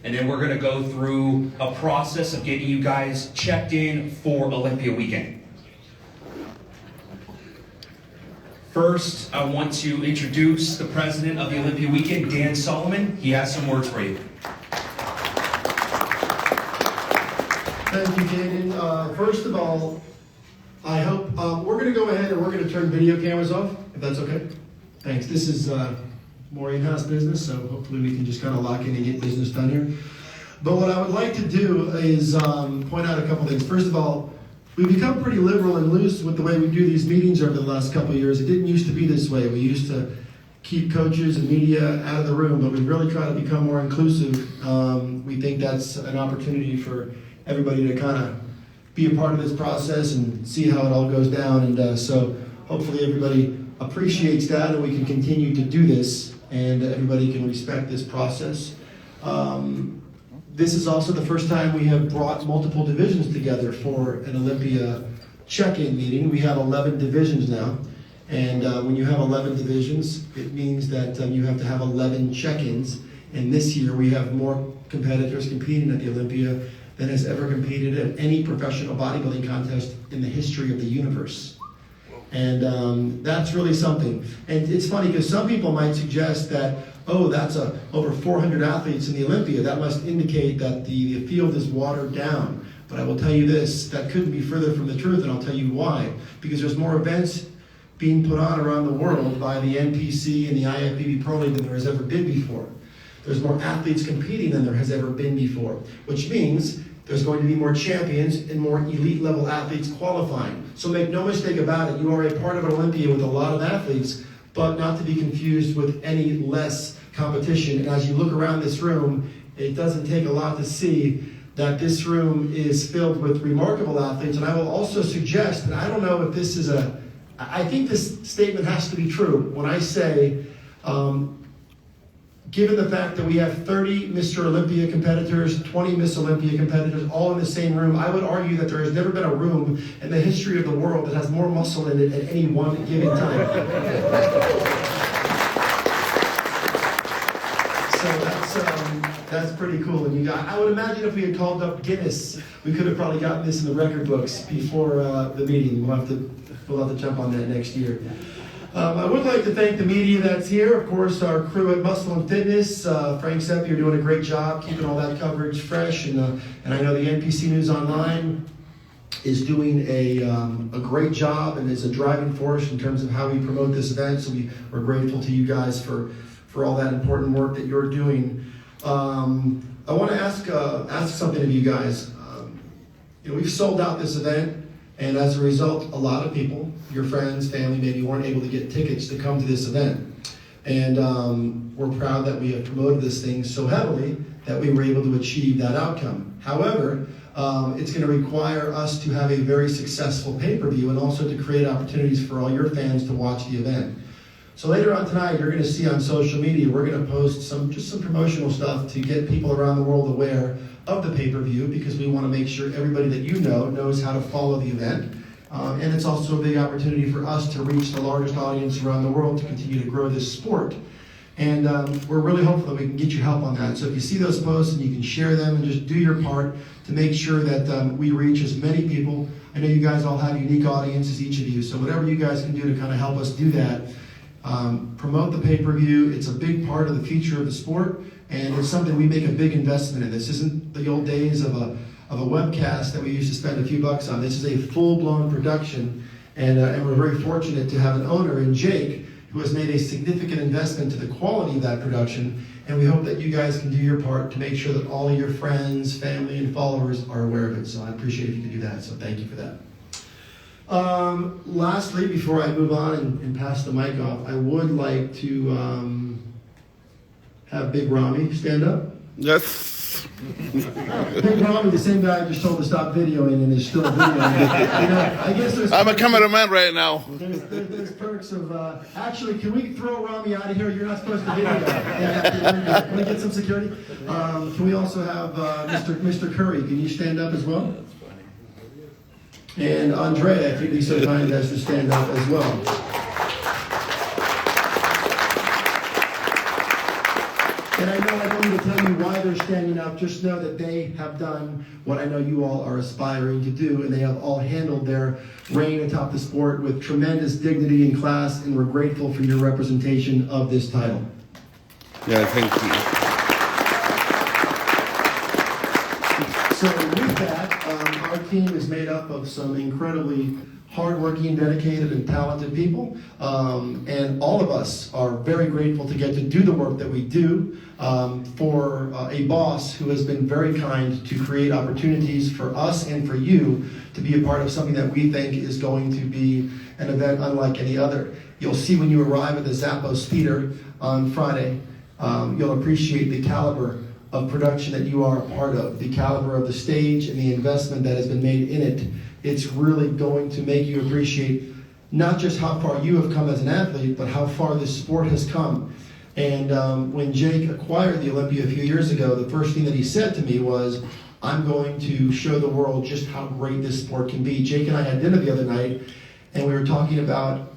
And then we're going to go through a process of getting you guys checked in for Olympia weekend. First, I want to introduce the president of the Olympia weekend, Dan Solomon. He has some words for you. Thank you, Jaden. First of all, I hope we're going to go ahead and we're going to turn video cameras off, if that's okay. Thanks. This is more in-house business, so hopefully we can just kind of lock in and get business done here. But what I would like to do is point out a couple things. First of all, we've become pretty liberal and loose with the way we do these meetings over the last couple of years. It didn't used to be this way. We used to keep coaches and media out of the room, but we really try to become more inclusive. We think that's an opportunity for everybody to kind of be a part of this process and see how it all goes down. And so hopefully everybody appreciates that and we can continue to do this and everybody can respect this process. This is also the first time we have brought multiple divisions together for an Olympia check-in meeting. We have 11 divisions now. And when you have 11 divisions, it means that you have to have 11 check-ins. And this year we have more competitors competing at the Olympia than has ever competed at any professional bodybuilding contest in the history of the universe. And that's really something. And it's funny because some people might suggest that, oh, that's over 400 athletes in the Olympia. That must indicate that the field is watered down. But I will tell you this, that couldn't be further from the truth, and I'll tell you why. Because there's more events being put on around the world by the NPC and the IFBB Pro League than there has ever been before. There's more athletes competing than there has ever been before, which means there's going to be more champions and more elite level athletes qualifying. So make no mistake about it, you are a part of an Olympia with a lot of athletes, but not to be confused with any less competition. And as you look around this room, it doesn't take a lot to see that this room is filled with remarkable athletes. And I will also suggest, and I don't know if this is I think this statement has to be true when I say, given the fact that we have 30 Mr. Olympia competitors, 20 Miss Olympia competitors, all in the same room, I would argue that there has never been a room in the history of the world that has more muscle in it at any one given time. So that's pretty cool. And I would imagine if we had called up Guinness, we could have probably gotten this in the record books before the meeting. We'll have to jump on that next year. I would like to thank the media that's here. Of course, our crew at Muscle and Fitness. Frank Seppi, you're doing a great job keeping all that coverage fresh. And I know the NPC News Online is doing a great job and is a driving force in terms of how we promote this event. So we're grateful to you guys for all that important work that you're doing. I want to ask something of you guys. We've sold out this event. And as a result, a lot of people, your friends, family, maybe weren't able to get tickets to come to this event. And we're proud that we have promoted this thing so heavily that we were able to achieve that outcome. However, it's going to require us to have a very successful pay-per-view and also to create opportunities for all your fans to watch the event. So later on tonight, you're going to see on social media, we're going to post some promotional stuff to get people around the world aware of the pay-per-view because we want to make sure everybody that you know knows how to follow the event. And it's also a big opportunity for us to reach the largest audience around the world to continue to grow this sport. And we're really hopeful that we can get your help on that. So if you see those posts and you can share them and just do your part to make sure that we reach as many people. I know you guys all have unique audiences, each of you. So whatever you guys can do to kind of help us do that, promote the pay-per-view. It's a big part of the future of the sport, and it's something we make a big investment in. This isn't the old days of a webcast that we used to spend a few bucks on. This is a full-blown production, and we're very fortunate to have an owner in Jake who has made a significant investment to the quality of that production, and we hope that you guys can do your part to make sure that all of your friends, family, and followers are aware of it. So I appreciate if you could do that, so thank you for that. Lastly, before I move on and pass the mic off, I would like to have Big Rami stand up. Yes. Big Rami, the same guy I just told to stop videoing and is still videoing. I guess there's I'm a cameraman right now. There's perks of, actually, can we throw Rami out of here? You're not supposed to video. Can we get some security? Can we also have Mr. Curry? Can you stand up as well? And Andrea, if you'd be so kind as to stand up as well. And I know I don't need to tell you why they're standing up, just know that they have done what I know you all are aspiring to do, and they have all handled their reign atop the sport with tremendous dignity and class, and we're grateful for your representation of this title. Yeah, thank you. So with that, our team is made up of some incredibly hardworking, dedicated, and talented people. And all of us are very grateful to get to do the work that we do for a boss who has been very kind to create opportunities for us and for you to be a part of something that we think is going to be an event unlike any other. You'll see when you arrive at the Zappos Theater on Friday, you'll appreciate the caliber of production that you are a part of, the caliber of the stage and the investment that has been made in it. It's really going to make you appreciate not just how far you have come as an athlete, but how far this sport has come. And when Jake acquired the Olympia a few years ago, the first thing that he said to me was, I'm going to show the world just how great this sport can be. Jake and I had dinner the other night, and we were talking about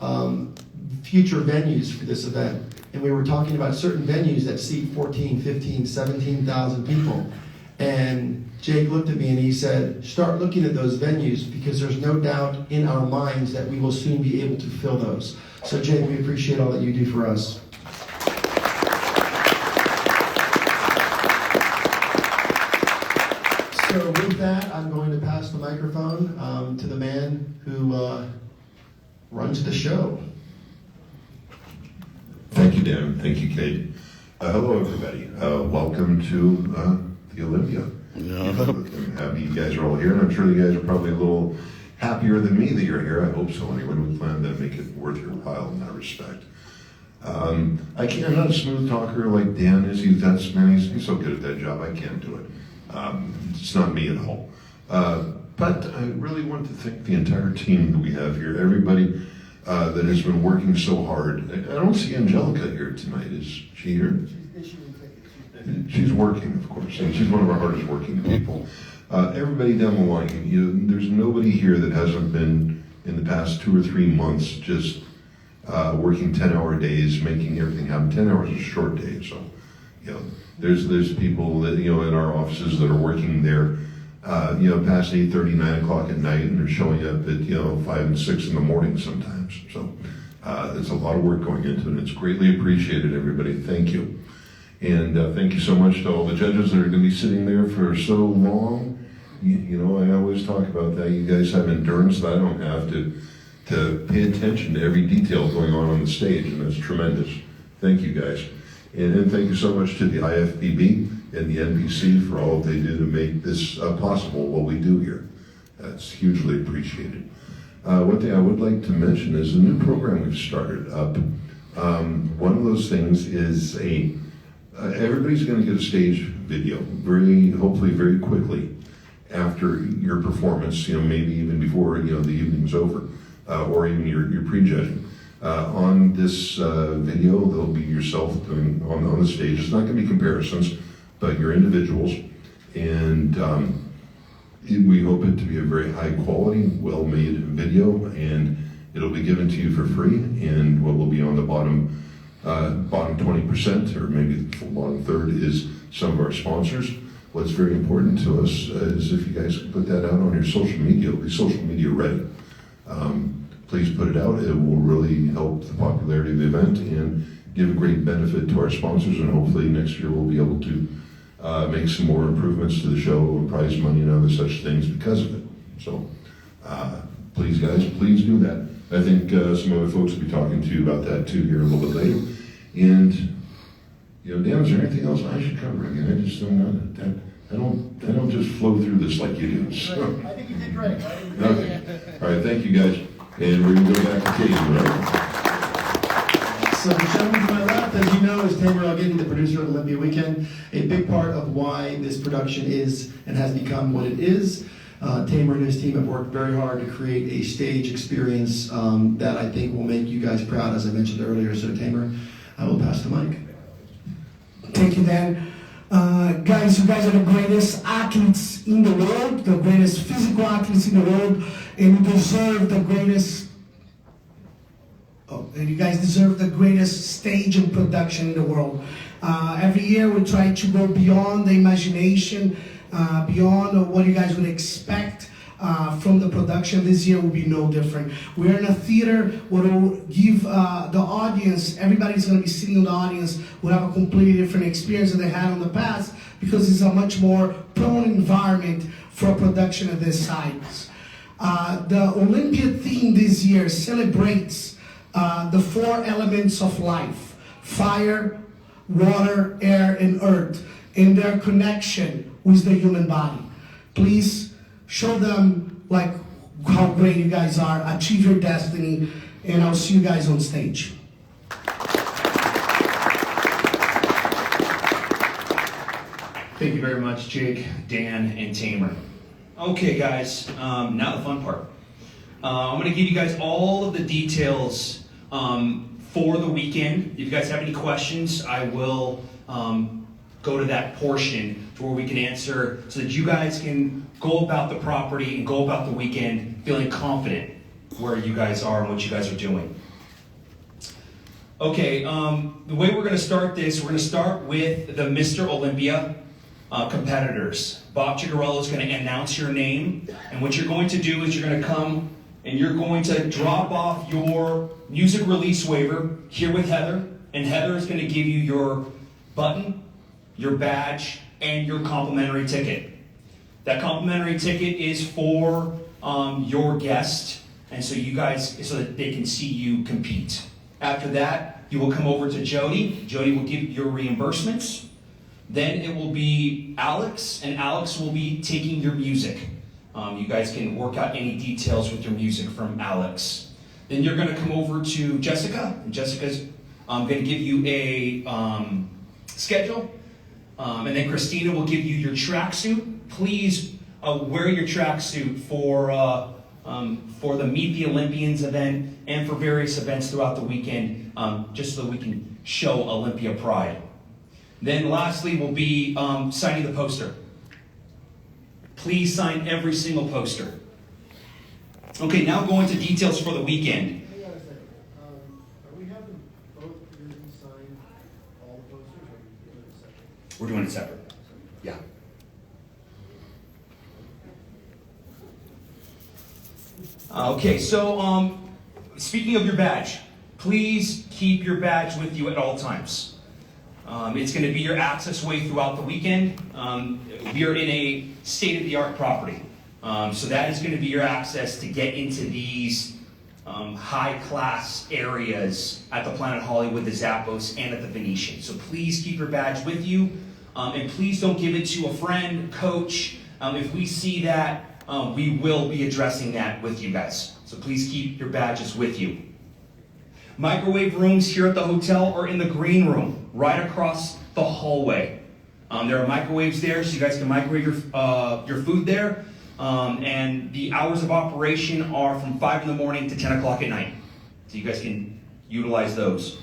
future venues for this event. And we were talking about certain venues that seat 14, 15, 17,000 people. And Jake looked at me and he said, start looking at those venues because there's no doubt in our minds that we will soon be able to fill those. So Jake, we appreciate all that you do for us. So with that, I'm going to pass the microphone to the man who runs the show. Thank you, Dan. Thank you, Kate. Hello, everybody. Welcome to the Olympia. Yeah. I'm happy you guys are all here, and I'm sure you guys are probably a little happier than me that you're here. I hope so. Anyway, we plan to make it worth your while in that respect. I'm not a smooth talker like Dan is. He's so good at that job. I can't do it. It's not me at all. But I really want to thank the entire team that we have here. Everybody that has been working so hard. I don't see Angelica here tonight. Is she here? She's working, of course, and she's one of our hardest working people. Everybody down the line, there's nobody here that hasn't been in the past 2 or 3 months just working 10-hour days, making everything happen. 10 hours is a short day, so there's people that in our offices that are working there. Past 8:30, 9 o'clock at night, and they're showing up at 5 and 6 in the morning sometimes. So there's a lot of work going into it. It's greatly appreciated, everybody. Thank you, and thank you so much to all the judges that are going to be sitting there for so long. I always talk about that. You guys have endurance that I don't have to pay attention to every detail going on the stage, and that's tremendous. Thank you, guys, and thank you so much to the IFBB and the NBC for all they do to make this possible, what we do here. That's hugely appreciated. One thing I would like to mention is a new program we've started up. One of those things is everybody's going to get a stage video, hopefully very quickly after your performance, maybe even before the evening's over, or even your pre-judging. On this video, there'll be yourself on the stage. It's not going to be comparisons, but you're individuals, and we hope it to be a very high quality, well-made video, and it'll be given to you for free. And what will be on the bottom 20%, or maybe the bottom third, is some of our sponsors. What's very important to us is if you guys can put that out on your social media. It'll be social media ready. Please put it out. It will really help the popularity of the event and give a great benefit to our sponsors, and hopefully next year we'll be able to make some more improvements to the show, prize money and other such things because of it. So please, guys, please do that. I think some other folks will be talking to you about that too here a little bit later. And Dan, is there anything else I should cover again? I just don't know that. I don't just flow through this like you do. So. I think you did great. Okay. All right, thank you, guys. And we're gonna go back to Katie, right? So the gentleman to my left, as you know, is Tamer Al-Giddy, the producer of Olympia Weekend. A big part of why this production is and has become what it is. Tamer and his team have worked very hard to create a stage experience that I think will make you guys proud, as I mentioned earlier. So Tamer, I will pass the mic. Thank you, Dan. Guys, you guys are the greatest athletes in the world, the greatest physical athletes in the world, and you deserve the greatest. And you guys deserve the greatest stage and production in the world. Every year we try to go beyond the imagination, beyond what you guys would expect from the production. This year will be no different. We're in a theater where we'll give the audience, everybody's going to be sitting in the audience, will have a completely different experience than they had in the past, because it's a much more prone environment for a production of this size. The Olympia theme this year celebrates the 4 elements of life: fire, water, air, and earth, and their connection with the human body. Please show them like how great you guys are, achieve your destiny, and I'll see you guys on stage. Thank you very much, Jake, Dan, and Tamer. Okay, guys, now the fun part. I'm going to give you guys all of the details for the weekend. If you guys have any questions, I will go to that portion to where we can answer, so that you guys can go about the property and go about the weekend feeling confident where you guys are and what you guys are doing. Okay, the way we're going to start this, we're going to start with the Mr. Olympia competitors. Bob Chigarello is going to announce your name, and what you're going to do is you're going to come and you're going to drop off your music release waiver here with Heather, and Heather is going to give you your button, your badge, and your complimentary ticket. That complimentary ticket is for your guest, and so you guys, so that they can see you compete. After that, you will come over to Jody. Jody will give your reimbursements. Then it will be Alex, and Alex will be taking your music. You guys can work out any details with your music from Alex. Then you're going to come over to Jessica, and Jessica's going to give you a schedule. And then Christina will give you your tracksuit. Please wear your tracksuit for the Meet the Olympians event and for various events throughout the weekend, just so that we can show Olympia pride. Then lastly will be signing the poster. Please sign every single poster. Okay, now going to details for the weekend. Hang on a second. Are we having both jerseys sign all the posters, or are we doing it separate? We're doing it separate. Yeah. Okay, so speaking of your badge, please keep your badge with you at all times. It's going to be your access way throughout the weekend. We are in a state-of-the-art property. So that is going to be your access to get into these high-class areas at the Planet Hollywood, the Zappos, and at the Venetian. So please keep your badge with you. And please don't give it to a friend, coach. If we see that, we will be addressing that with you guys. So please keep your badges with you. Microwave rooms here at the hotel are in the green room, right across the hallway. There are microwaves there, so you guys can microwave your food there. And the hours of operation are from 5 in the morning to 10 o'clock at night. So you guys can utilize those.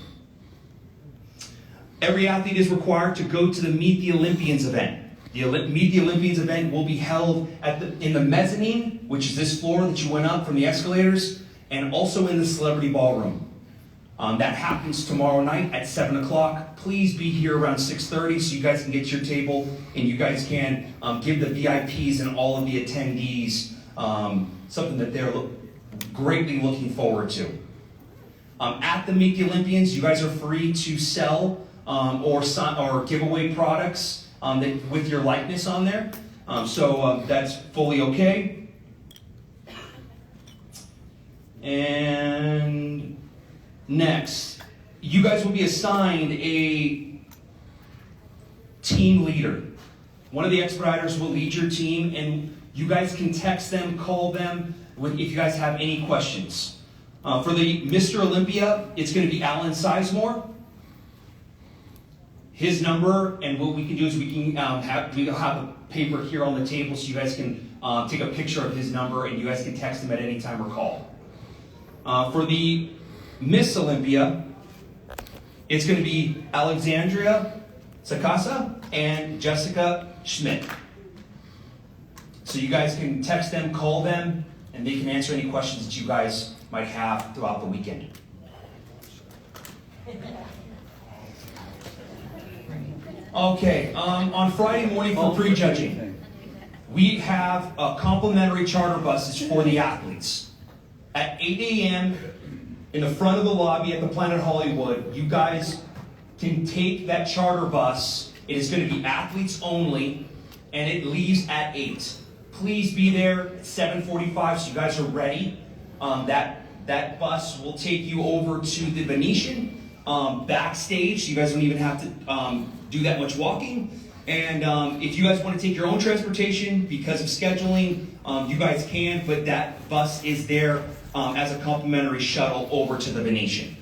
Every athlete is required to go to the Meet the Olympians event. The Meet the Olympians event will be held in the mezzanine, which is this floor that you went up from the escalators, and also in the celebrity ballroom. That happens tomorrow night at 7 o'clock. Please be here around 6:30 so you guys can get your table and you guys can give the VIPs and all of the attendees something that they're greatly looking forward to. At the Meet the Olympians, you guys are free to sell or give away products with your likeness on there. So that's fully okay. And next, you guys will be assigned a team leader. One of the expediters will lead your team, and you guys can text them, call them, if you guys have any questions. For the Mr. Olympia, it's going to be Alan Sizemore. His number, and what we can do is we'll have a paper here on the table so you guys can take a picture of his number, and you guys can text him at any time or call. For the Miss Olympia, it's going to be Alexandria Sakasa and Jessica Schmidt. So you guys can text them, call them, and they can answer any questions that you guys might have throughout the weekend. Okay, on Friday morning for prejudging, we have complimentary charter buses for the athletes. At 8 a.m. in the front of the lobby at the Planet Hollywood, you guys can take that charter bus. It is going to be athletes only, and it leaves at 8. Please be there at 7:45 so you guys are ready. That bus will take you over to the Venetian backstage, so you guys don't even have to do that much walking. And if you guys want to take your own transportation because of scheduling, you guys can, but that bus is there as a complimentary shuttle over to the Venetian.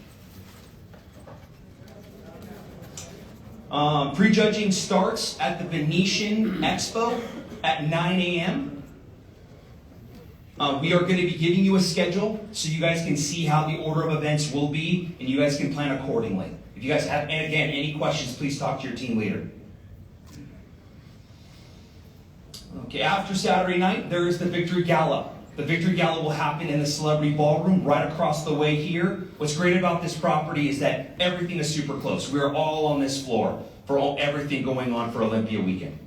Prejudging starts at the Venetian Expo at 9 a.m. We are going to be giving you a schedule so you guys can see how the order of events will be, and you guys can plan accordingly. If you guys have, and again, any questions, please talk to your team leader. Okay, after Saturday night, there is the Victory Gala. The Victory Gala will happen in the Celebrity Ballroom right across the way here. What's great about this property is that everything is super close. We are all on this floor for everything going on for Olympia weekend.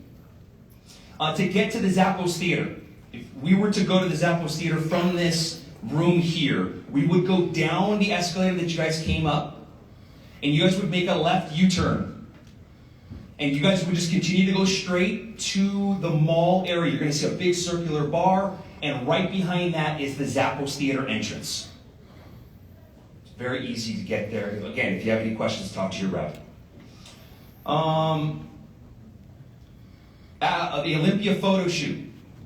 To get to the Zappos Theater, if we were to go to the Zappos Theater from this room here, we would go down the escalator that you guys came up, and you guys would make a left U-turn. And you guys would just continue to go straight to the mall area. You're going to see a big circular bar, and right behind that is the Zappos Theater entrance. It's very easy to get there. Again, if you have any questions, talk to your rep. The Olympia photo shoot.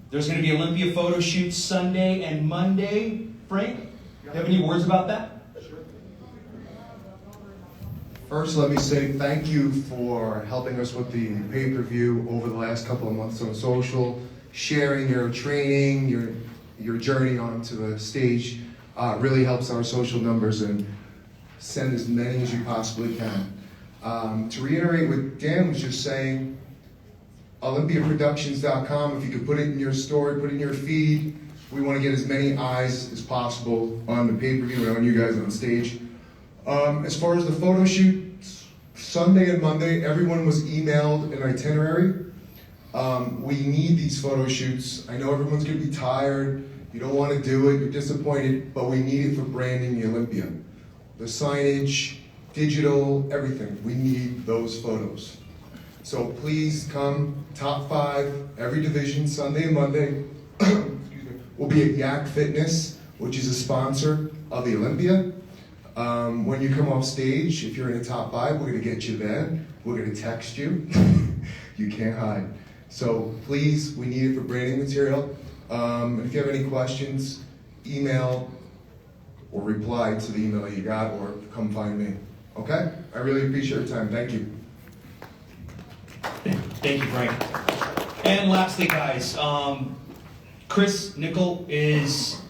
There's going to be Olympia photo shoots Sunday and Monday. Frank, do you have any words about that? First, let me say thank you for helping us with the pay-per-view over the last couple of months on social, sharing your training, your journey onto the stage. Really helps our social numbers, and send as many as you possibly can. To reiterate what Dan was just saying, OlympiaProductions.com, if you could put it in your story, put it in your feed. We want to get as many eyes as possible on the pay-per-view and on you guys on stage. As far as the photo shoot, Sunday and Monday, everyone was emailed an itinerary. We need these photo shoots. I know everyone's going to be tired. You don't want to do it. You're disappointed, but we need it for branding the Olympia. The signage, digital, everything. We need those photos. So please come, top 5, every division, Sunday and Monday. We'll be at Yak Fitness, which is a sponsor of the Olympia. When you come off stage, if you're in the top 5, we're going to get you there. We're going to text you. You can't hide. So please, we need it for branding material. If you have any questions, email or reply to the email you got, or come find me. Okay? I really appreciate your time. Thank you. Thank you, Frank. And lastly, guys, Chris Nickel is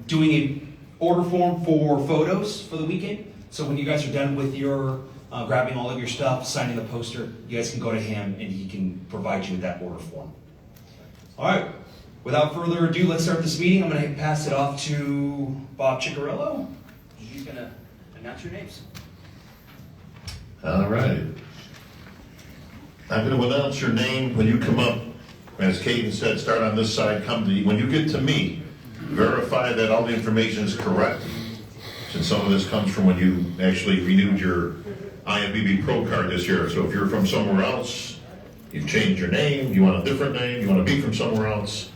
doing an order form for photos for the weekend. So when you guys are done with your grabbing all of your stuff, signing the poster, you guys can go to him and he can provide you with that order form. All right. Without further ado, let's start this meeting. I'm going to pass it off to Bob Ciccarello. He's going to announce your names. All right. I'm going to announce your name when you come up. As Caden said, start on this side, come to me. When you get to me, verify that all the information is correct. Since some of this comes from when you actually renewed your IFBB Pro card this year. So if you're from somewhere else, you've changed your name, you want a different name, you want to be from somewhere else,